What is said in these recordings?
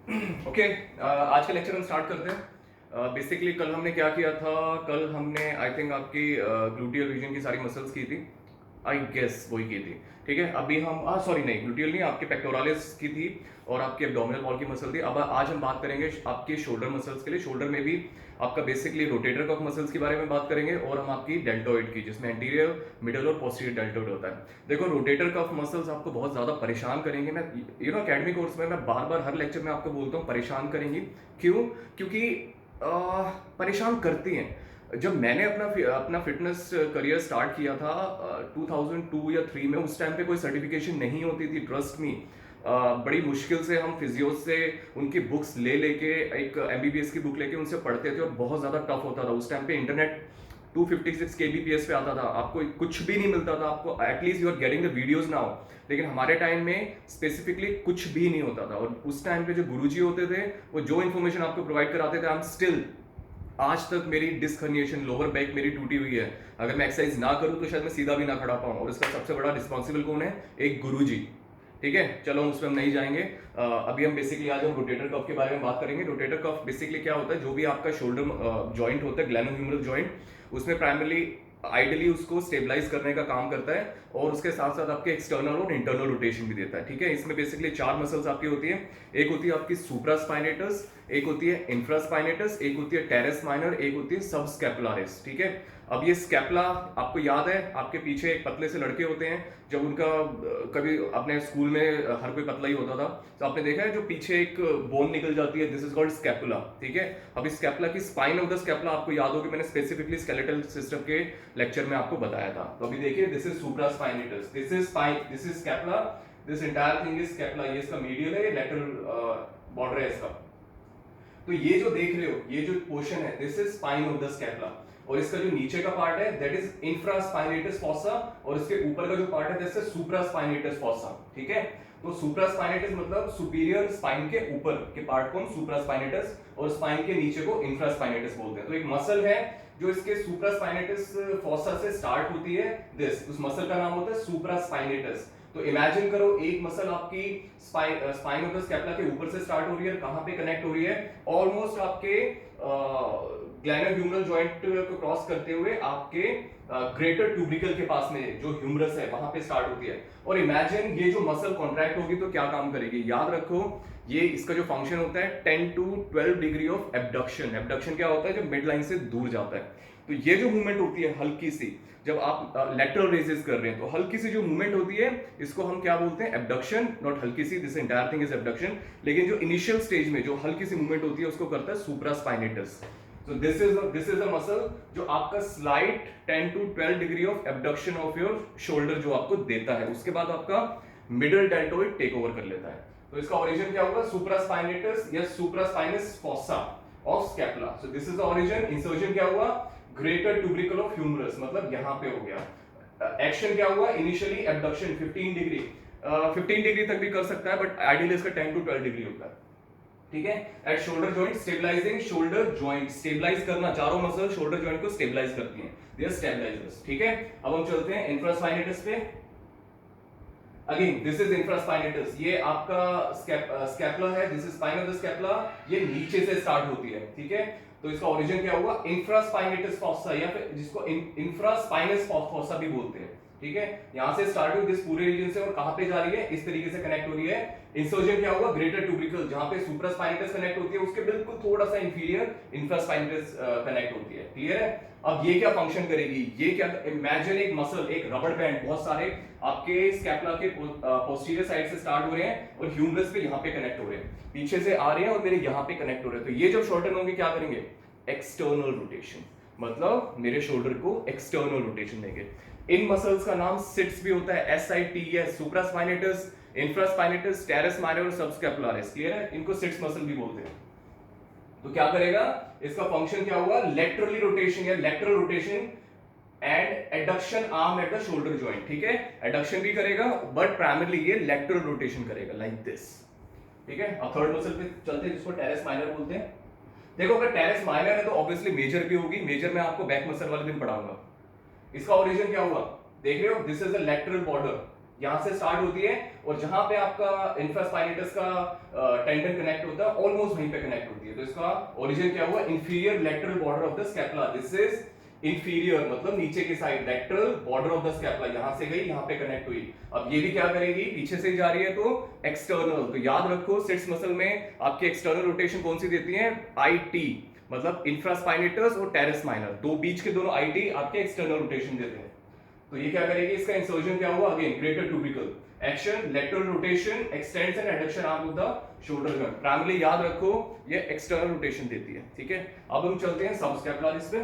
Okay आज का lecture हम स्टार्ट करते हैं। बेसिकली कल हमने क्या किया था? कल हमने आई थिंक आपकी ग्लूटियल रीजन की सारी मसल्स की थी, आई गेस वही की थी। ठीक है, अभी हम सॉरी नहीं, ग्लूटियल नहीं, आपके पेक्टोरालिस की थी और आपकी एब्डोमिनल वॉल की मसल थी। अब आज हम बात करेंगे आपके शोल्डर मसल्स के लिए। शोल्डर में भी आपका बेसिकली रोटेटर कफ मसल्स के बारे में बात करेंगे और हम आपकी डेल्टोइड की, जिसमें एंटीरियर, मिडल और पोस्टीरियर डेल्टोइड होता है। देखो, रोटेटर कफ मसल्स आपको बहुत ज्यादा परेशान करेंगे। मैं एकेडमी कोर्स में मैं बार बार हर लेक्चर में आपको बोलता हूँ परेशान करेंगी। क्यों? क्योंकि परेशान करती हैं। जब मैंने अपना फिटनेस करियर स्टार्ट किया था 2002 या 3 में, उस टाइम पे कोई सर्टिफिकेशन नहीं होती थी, ट्रस्ट मी। बड़ी मुश्किल से हम फिजियो से उनकी बुक्स लेके, एक एमबीबीएस की बुक लेके उनसे पढ़ते थे और बहुत ज़्यादा टफ होता था। उस टाइम पे इंटरनेट 256 kbps पे आता था, आपको कुछ भी नहीं मिलता था। आपको at least you are getting the videos now, लेकिन हमारे टाइम में स्पेसिफिकली कुछ भी नहीं होता था। और उस टाइम पे जो गुरुजी होते थे, वो जो इन्फॉर्मेशन आपको प्रोवाइड कराते थे, आई एम स्टिल, आज तक मेरी डिस्क हर्निएशन, लोअर बैक मेरी टूटी हुई है। अगर मैं एक्सरसाइज ना करूं तो शायद मैं सीधा भी ना खड़ा पाऊं, और इसका सबसे बड़ा रिस्पॉन्सिबल कौन है? एक गुरुजी। ठीक है, चलो उस पर हम नहीं जाएंगे। अभी हम बेसिकली आज हम रोटेटर कफ के बारे में बात करेंगे। रोटेटर कफ बेसिकली क्या होता है? जो भी आपका शोल्डर जॉइंट होता है, ग्लेनोह्यूमरल जॉइंट, उसमें प्राइमरली आइडियली उसको स्टेबलाइज करने का काम करता है, और उसके साथ साथ आपके एक्सटर्नल और इंटरनल रोटेशन भी देता है। ठीक है, इसमें बेसिकली 4 मसल्स आपकी होती है। एक होती है आपकी सुप्रास्पाइनेटस, एक होती है इंफ्रास्पाइनेटस, एक होती है टेरेस माइनर, एक होती है सबस्कैपुलारिस। ठीक है, अब ये स्कैपुला आपको याद है, आपके पीछे एक पतले से लड़के होते हैं। जब उनका कभी अपने स्कूल में हर कोई पतला ही होता था, तो आपने देखा है जो पीछे एक बोन निकल जाती है, दिस इज कॉल्ड स्कैपुला। ठीक है, अब इस स्कैपुला की स्पाइन ऑफ द स्कैपुला आपको याद होगी, मैंने स्पेसिफिकली स्केलेटल सिस्टम के लेक्चर में आपको बताया था। तो अभी देखिए, this is supraspinatus, this is spine, this is scapula, this entire thing is scapula. ये इसका मीडियल है, ये लेटरल बॉर्डर है इसका। तो ये जो देख रहे हो, ये जो पोर्शन है, this is spine of the scapula, और इसका जो नीचे का पार्ट है दैट इज इंफ्रास्पाइनेटस फॉसा, और इसके ऊपर का जो पार्ट है दैट इज सुप्रास्पाइनेटस फॉसा। ठीक है, तो सुप्रास्पाइनेटस मतलब सुपीरियर स्पाइन के ऊपर के पार्ट को सुप्रास्पाइनेटस, और स्पाइन के नीचे को इंफ्रास्पाइनेटस बोलते हैं। तो एक मसल है जो इसके सुप्रास्पाइनेटस फॉसा से स्टार्ट होती है, दिस, उस मसल का नाम होता है सुप्रास्पाइनेटस। तो इमेजिन करो, एक मसल आपकी स्पाइन ऑफ द स्कैपुला के ऊपर से स्टार्ट हो रही है, कहां पे कनेक्ट हो रही है? ऑलमोस्ट आपके ग्लेनोह्यूमरल जॉइंट को क्रॉस करते हुए आपके ग्रेटर ट्यूब्रिकल के पास में जो ह्यूमरस है, वहां पे स्टार्ट होती है। और इमेजिन ये जो मसल कॉन्ट्रैक्ट होगी तो क्या काम करेगी? याद रखो, ये इसका जो फंक्शन होता है 10 to 12 degree of abduction. Abduction क्या होता है? जो मिड लाइन से दूर जाता है। तो ये जो मूवमेंट होती है हल्की सी, जब आप लेटरल रेजेस कर रहे हैं, तो हल्की सी जो मूवमेंट होती है, इसको हम क्या बोलते हैं? एबडक्शन। नॉट हल्की सी, this entire thing is abduction. लेकिन जो इनिशियल स्टेज में जो हल्की सी मूवमेंट होती है, उसको करता है supraspinatus. So this is a muscle जो आपका slide 10 to 12 degree of abduction of your shoulder जो आपको देता है। उसके बाद आपका मिडल डेल्टोइड टेक ओवर कर लेता है। तो इसका ओरिजिन क्या होगा? सुप्रास्पाइनेटस या supraspinous fossa of scapula. So this is the origin. Insertion क्या हुआ? ग्रेटर ट्यूब्रिकल ऑफ ह्यूमरस, मतलब यहां पे हो गया। एक्शन क्या हुआ? इनिशियली एबडक्शन 15 डिग्री, 15 डिग्री तक भी कर सकता है, बट आइडियली इसका 10 to 12 डिग्री होता है। ठीक है, at shoulder joint, stabilizing shoulder joint, stabilize करना, चारों मसल शोल्डर जॉइंट को स्टेबलाइज करती हैं, दे आर स्टेबलाइजर्स। ठीक है, अब हम चलते हैं इंफ्रास्पाइनेटस पे। अगेन दिस इज इंफ्रास्पाइनेटस, ये आपका स्कैपुला है, this is spine of the scapula, ये नीचे से स्टार्ट होती है। ठीक है, तो इसका ओरिजिन क्या हुआ? इंफ्रास्पाइनेटस फॉसा, या फिर जिसको इंफ्रास्पाइनस फॉसा भी बोलते हैं। ठीक है, यहां से स्टार्ट हुई दिस पूरे रीजन से, और कहां पे जा रही है? इस तरीके से कनेक्ट हो रही है। इंसर्जन क्या हुआ? ग्रेटर ट्यूब्रिकल, जहां पे सुप्रास्पाइनेटस कनेक्ट होती है, उसके बिल्कुल थोड़ा सा इंफीरियर इंफ्रास्पाइनेटस कनेक्ट होती है। क्लियर है? अब ये क्या फंक्शन करेगी? ये क्या, इमेजिन एक मसल, एक रबड़ बैंड, बहुत सारे आपके स्कैपुला के पोस्टीरियर साइड से स्टार्ट हो रहे हैं और ह्यूमरस पे यहाँ पे कनेक्ट हो रहे हैं, पीछे से आ रहे हैं और मेरे यहाँ पे कनेक्ट हो रहे हैं। तो ये जब शॉर्टन होंगे क्या करेंगे? एक्सटर्नल रोटेशन, मतलब मेरे शोल्डर को एक्सटर्नल रोटेशन देंगे। इन मसल्स का नाम सिट्स भी होता है, SITS, supraspinatus, infraspinatus, teres minor और सबस्कैपुलारिस। क्लियर है? इनको सिट्स मसल भी बोलते हैं। तो क्या करेगा? इसका फंक्शन क्या हुआ? लेटरली रोटेशन या lateral rotation and adduction arm at the shoulder joint. ठीक है, एडक्शन भी करेगा, बट प्राइमरली ये लेटरल रोटेशन करेगा, लाइक दिस। ठीक है, अब थर्ड मसल पे चलते हैं, जिसको टेरेस माइनर बोलते हैं। देखो, अगर टेरेस माइनर है तो ऑब्वियसली मेजर भी होगी। मेजर में आपको बैक मसल वाले दिन पढ़ाऊंगा। इसका ओरिजिन क्या हुआ? देख रहे हो, this is the lateral border, यहां से स्टार्ट होती है और जहां पे आपका इंफ्रास्पाइनेटस का टेंडन कनेक्ट होता है ऑलमोस्ट वहीं पे कनेक्ट होती है। तो इसका ओरिजिन क्या हुआ, inferior lateral border of the scapula, this is inferior मतलब नीचे की side, lateral border of the scapula, यहां से गई यहां पे कनेक्ट हुई। अब ये भी क्या करेगी, पीछे से जा रही है तो एक्सटर्नल। तो याद रखो सिट्स मसल में आपकी एक्सटर्नल रोटेशन कौन सी देती है, आईटी, मतलब इंफ्रास्पाइनेटस और टेरेस माइनर, दो बीच के दोनों आईटी आपके एक्सटर्नल रोटेशन देते हैं। तो ये क्या करेगी, इसका इंसर्जन क्या हुआ, again greater tubercle action, lateral rotation, extension and adduction arm of the shoulder joint. Primary याद रखो ये एक्सटर्नल रोटेशन देती है, ठीक है। अब हम चलते हैं सबस्कैपुलरिस पे।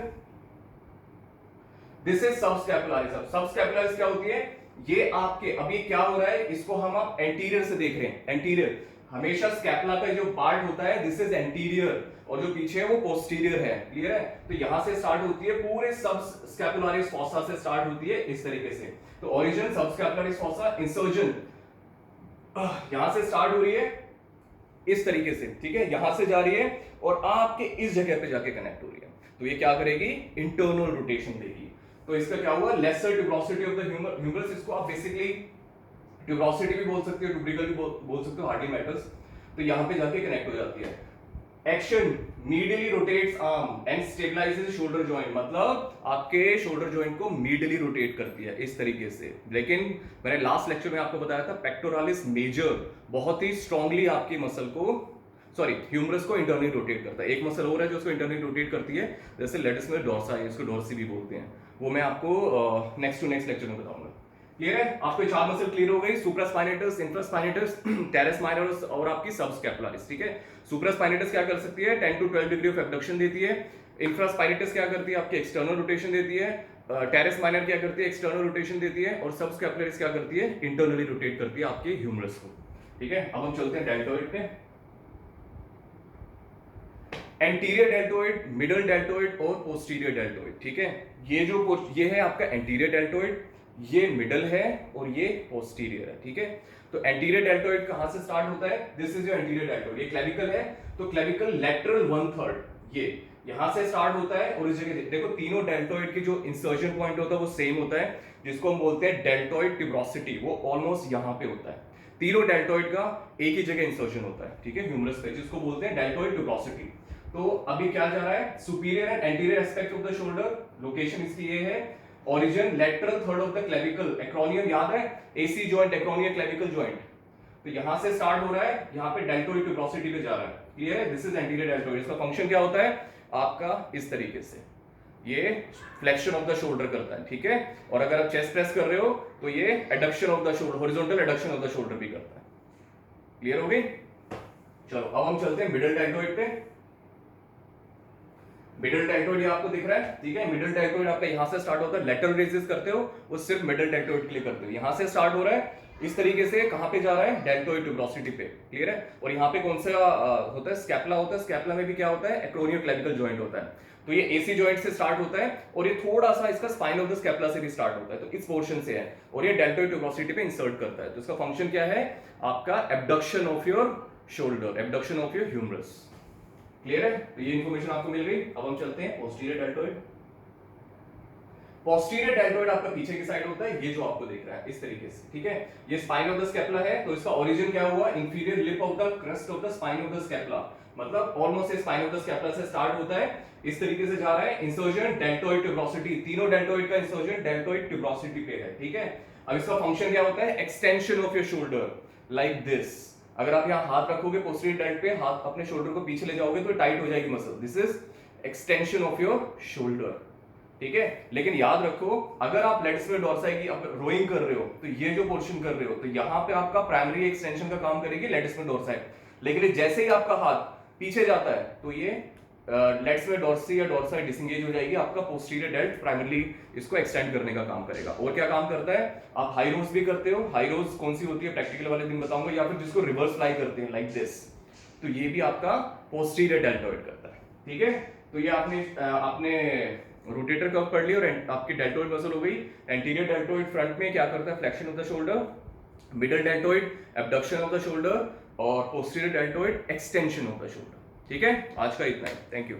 This is subscapularis. सबस्कैपुलरिस क्या होती है, ये आपके अभी क्या हो रहा है, इसको हम आप एंटीरियर से देख रहे हैं। एंटीरियर हमेशा स्कैपुला का जो पार्ट होता है दिस इज एंटीरियर, और जो पीछे है वो पोस्टीरियर है, क्लियर है। तो यहां से स्टार्ट होती है, पूरे सबस्कैपुलरिस फॉसा से स्टार्ट होती है इस तरीके से। तो ओरिजिन सबस्कैपुलरिस फॉसा, इंसर्जन यहां से स्टार्ट हो रही है इस तरीके से, ठीक है, यहां से जा रही है और आपके इस जगह पे जाके कनेक्ट हो रही है। तो ये क्या करेगी, इंटरनल रोटेशन देगी। तो इसका क्या हुआ, lesser tuberosity of the humerus, इसको आप बेसिकली ट्यूब्रोसिटी भी बोल सकते हो, ट्यूब्रिकल भी बोल सकते हो, हार्डली मैटर्स। तो यहां पे जाके कनेक्ट हो जाती है। Action medially rotates arm and stabilises shoulder joint, मतलब आपके शोल्डर जॉइंट को मीडियली रोटेट करती है इस तरीके से। लेकिन मैंने लास्ट लेक्चर में आपको बताया था पेक्टोरालिस मेजर बहुत ही स्ट्रांगली आपकी मसल को, सॉरी ह्यूमरस को इंटरनली रोटेट करता है। एक मसल और है जो उसको इंटरनली रोटेट करती है, जैसे लेटिस में डोर्सा है, इसको डोर्सी भी बोलते हैं, वो मैं आपको नेक्स्ट टू नेक्स्ट लेक्चर में बताऊंगा। क्लियर है, आपको चार मसल क्लियर हो गई, सुप्रास्पाइनेटस, इंफ्रास्पाइनेटस, टेरेस माइनर और आपकी सबस्कैपुलरिस, ठीक है। सुप्रास्पाइनेटस क्या कर सकती है, 10 to 12 डिग्री ऑफ एब्डक्शन देती है। इंफ्रास्पाइनेटस क्या करती है, आपकी एक्सटर्नल रोटेशन देती है। टेरेस माइनर क्या करती है, एक्सटर्नल रोटेशन देती है। और सबस्कैपुलरिस क्या करती है, इंटरनली रोटेट करती है आपके ह्यूमरस को, ठीक है। अब हम चलते हैं डेल्टोइड पे। एंटीरियर डेल्टोइड, मिडल डेल्टोइड और पोस्टीरियर डेल्टोइड, ठीक है। ये है आपका एंटीरियर डेल्टोइड, ये मिडल है और ये पोस्टीरियर है, ठीक है। तो एंटीरियर डेल्टोइड कहां से स्टार्ट होता है, this is your anterior deltoid, ये क्लेविकल है, तो क्लेविकल लेटरल 1/3 ये यहां से स्टार्ट होता है। और इस जगह देखो तीनों डेल्टोइड के जो इंसर्शन पॉइंट होता है वो सेम होता है, जिसको हम बोलते हैं डेल्टोइड ट्यूब्रोसिटी, वो ऑलमोस्ट यहां पे होता है। तीनों डेल्टोइड का एक ही जगह इंसर्शन होता है, ठीक है, ह्यूमरस पे, जिसको बोलते हैं डेल्टोइड ट्यूब्रोसिटी। तो अभी क्या जा रहा है, superior and anterior aspect of the shoulder, location इसकी ये है। Origin lateral third of the clavicle, acromion याद है, AC joint, acromion clavicle joint. तो यहां से स्टार्ट हो रहा है, यहां पे डेल्टोइड ट्यूब्रोसिटी पे जा रहा है, क्लियर है। This is anterior deltoid. इसका फंक्शन क्या होता है आपका इस तरीके से, ये फ्लेक्शन ऑफ द शोल्डर करता है, ठीक है। और अगर आप चेस्ट प्रेस कर रहे हो तो ये adduction of the shoulder, horizontal adduction of the shoulder भी करता है। क्लियर हो गई, चलो अब हम चलते हैं मिडल डेल्टोइड पे। मिडल डेल्टोइड ये आपको दिख रहा है, ठीक है। मिडल डेल्टोइड आपका यहां से स्टार्ट होता है, लेटरल रेजेस करते हो वो सिर्फ मिडल डेल्टोइड के लिए करते हो। यहां से स्टार्ट हो रहा है इस तरीके से, कहां पे जा रहा है, डेल्टोइड ट्यूब्रोसिटी पे, क्लियर है। और यहां पे कौन सा होता है, स्कैपुला होता है। स्कैपुला में भी क्या होता है, एक्रोनियो क्लेविकल जॉइंट होता है। तो ये एसी जॉइंट से स्टार्ट होता है और ये थोड़ा सा इसका स्पाइन ऑफ द स्कैपुला से भी स्टार्ट होता है, तो इस पोर्शन से है, और ये डेल्टोइड ट्यूब्रोसिटी पे इंसर्ट करता है। तो इसका फंक्शन क्या है आपका, abduction of your shoulder, abduction of your humerus, clear है। तो ये इंफॉर्मेशन आपको मिल गई। अब हम चलते हैं पोस्टीरियर डेल्टोइड। पोस्टीरियर डेल्टोइड आपका पीछे की साइड होता है, ये जो आपको दिख रहा है इस तरीके से, ठीक है। ये स्पाइन ऑफ द स्कैपुला है, तो इसका ओरिजिन क्या हुआ, inferior lip of the crust of the spine of the scapula, मतलब ऑलमोस्ट ये स्पाइन ऑफ द स्कैपुला से स्टार्ट होता है, इस तरीके से जा रहा है। इंसर्जन डेल्टोइड ट्यूब्रोसिटी, तीनों डेल्टोइड का इंसर्जन डेल्टोइड ट्यूब्रोसिटी पे है, ठीक है। अब इसका फंक्शन क्या होता है, extension of your shoulder like this. अगर आप यहाँ हाथ रखोगे पोस्टीरियर डेल्ट पे, हाथ अपने शोल्डर को पीछे ले जाओगे तो टाइट हो जाएगी muscle, this is extension of your shoulder, ठीक है। लेकिन याद रखो अगर आप लेट्स में डोर्साई की रोइंग कर रहे हो तो ये जो पोर्शन कर रहे हो, तो यहाँ पे आपका प्राइमरी एक्सटेंशन का काम करेगी लेट्स में डोर्साई। लेकिन जैसे ही आपका हाथ पीछे जाता है तो ये लेट्स में डोर्सी या डोर्साई डिसंगेज हो जाएगी, आपका पोस्टीरियर डेल्ट प्राइमरली इसको एक्सटेंड करने का काम करेगा। और क्या काम करता है, आप हाई रोज भी करते हो, हाई रोज कौन सी होती है प्रैक्टिकल वाले दिन बताऊंगा, या फिर जिसको रिवर्स फ्लाई करते हैं लाइक दिस, तो ये भी आपका पोस्टीरियर डेल्टोइड करता है, ठीक है। तो ये आपने रोटेटर कर्व पढ़ लिया और आपकी डेल्टोइड मसल हो गई। एंटीरियर डेल्टोइड फ्रंट में क्या करता है, flexion of the shoulder, middle deltoid abduction of the shoulder, और posterior deltoid extension of the shoulder, ठीक है। आज का इतना ही, थैंक यू।